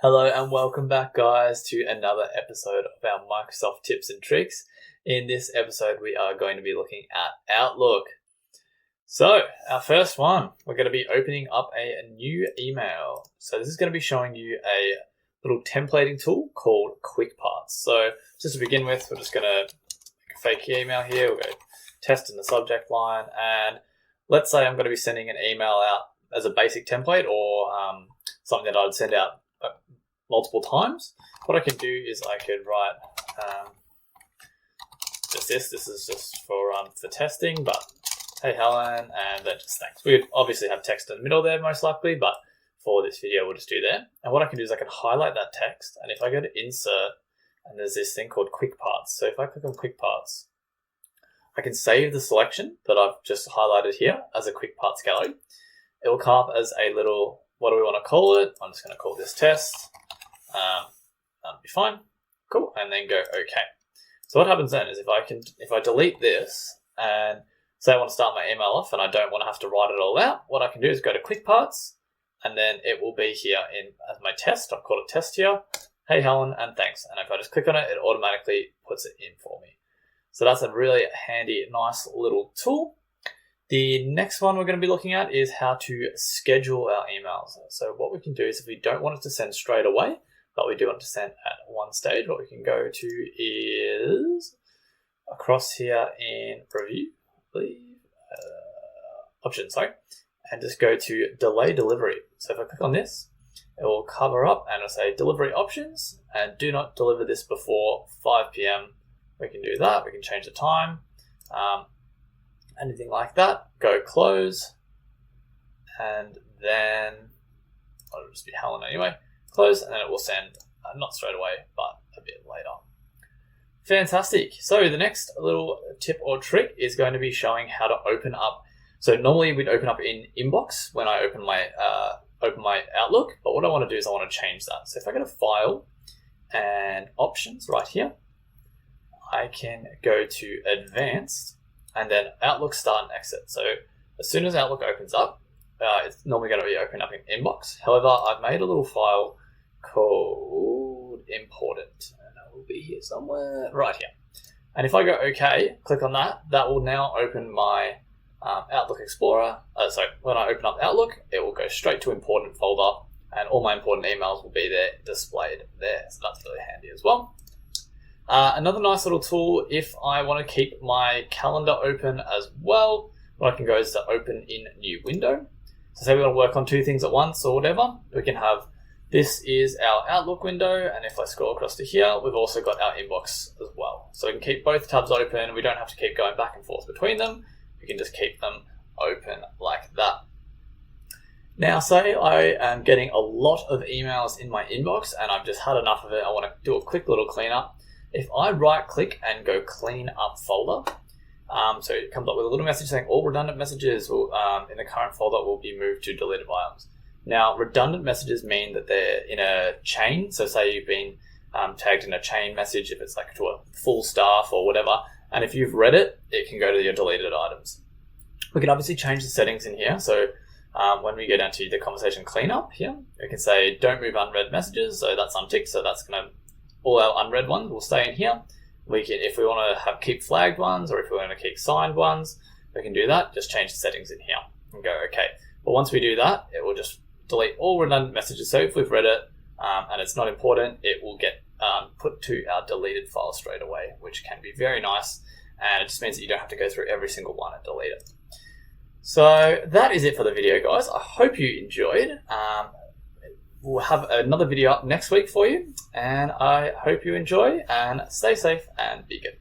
Hello and welcome back, guys, to another episode of our Microsoft tips and tricks. In this episode, we are going to be looking at Outlook. So, our first one, we're going to be opening up a new email. So this is going to be showing you a little templating tool called QuickParts. So just to begin with, we're just going to make a fake email here. We'll go test in the subject line. And let's say I'm going to be sending an email out as a basic template or something that I would send out multiple times. What I can do is I could write just this. This is just for testing, but hey Helen, and then just thanks. We would obviously have text in the middle there most likely, but for this video we'll just do there. And what I can do is I can highlight that text, and if I go to insert, and there's this thing called QuickParts. So if I click on QuickParts, I can save the selection that I've just highlighted here as a QuickParts gallery. It will come up as a little, what do we want to call it? I'm just going to call this test. That'll be fine. Cool. And then go OK. So what happens then is if I delete this and say I want to start my email off and I don't want to have to write it all out, what I can do is go to QuickParts, and then it will be here as my test. I've called it test here. Hey Helen, and thanks. And if I just click on it, it automatically puts it in for me. So that's a really handy, nice little tool. The next one we're going to be looking at is how to schedule our emails. So what we can do is if we don't want it to send straight away, but we do want to send at one stage, what we can go to is across here in preview, options, sorry, and just go to delay delivery. So if I click on this, it will cover up and it'll say delivery options and do not deliver this before 5 p.m. We can do that. We can change the time. Anything like that, go close, and then it'll just be Helen anyway. Close, and then it will send not straight away, but a bit later. Fantastic. So the next little tip or trick is going to be showing how to open up. So normally we'd open up in Inbox when I open my Outlook, but what I want to do is I want to change that. So if I go to File and Options right here, I can go to Advanced. And then Outlook Start and Exit. So as soon as Outlook opens up, it's normally going to be open up in Inbox. However, I've made a little file called Important, and it will be here somewhere, right here. And if I go OK, click on that, that will now open my Outlook Explorer. When I open up Outlook, it will go straight to Important folder, and all my important emails will be there displayed there. So that's really handy as well. Another nice little tool, if I want to keep my calendar open as well, what I can go is to open in new window. So say we want to work on two things at once or whatever, we can have, this is our Outlook window, and if I scroll across to here, we've also got our inbox as well. So we can keep both tabs open, we don't have to keep going back and forth between them, we can just keep them open like that. Now say I am getting a lot of emails in my inbox and I've just had enough of it, I want to do a quick little cleanup. If I right click and go clean up folder, so it comes up with a little message saying all redundant messages will, in the current folder will be moved to deleted items. Now redundant messages mean that they're in a chain. So say you've been tagged in a chain message, if it's like to a full staff or whatever, and if you've read it, it can go to your deleted items. We can obviously change the settings in here. So when we go down to the conversation cleanup here, we can say don't move unread messages. So that's unticked. So that's going to, all our unread ones will stay in here. We can, if we want to keep flagged ones or if we want to keep signed ones, we can do that. Just change the settings in here and go OK. But once we do that, it will just delete all redundant messages. So if we've read it and it's not important, it will get put to our deleted file straight away, which can be very nice. And it just means that you don't have to go through every single one and delete it. So that is it for the video, guys. I hope you enjoyed. We'll have another video up next week for you, and I hope you enjoy and stay safe and be good.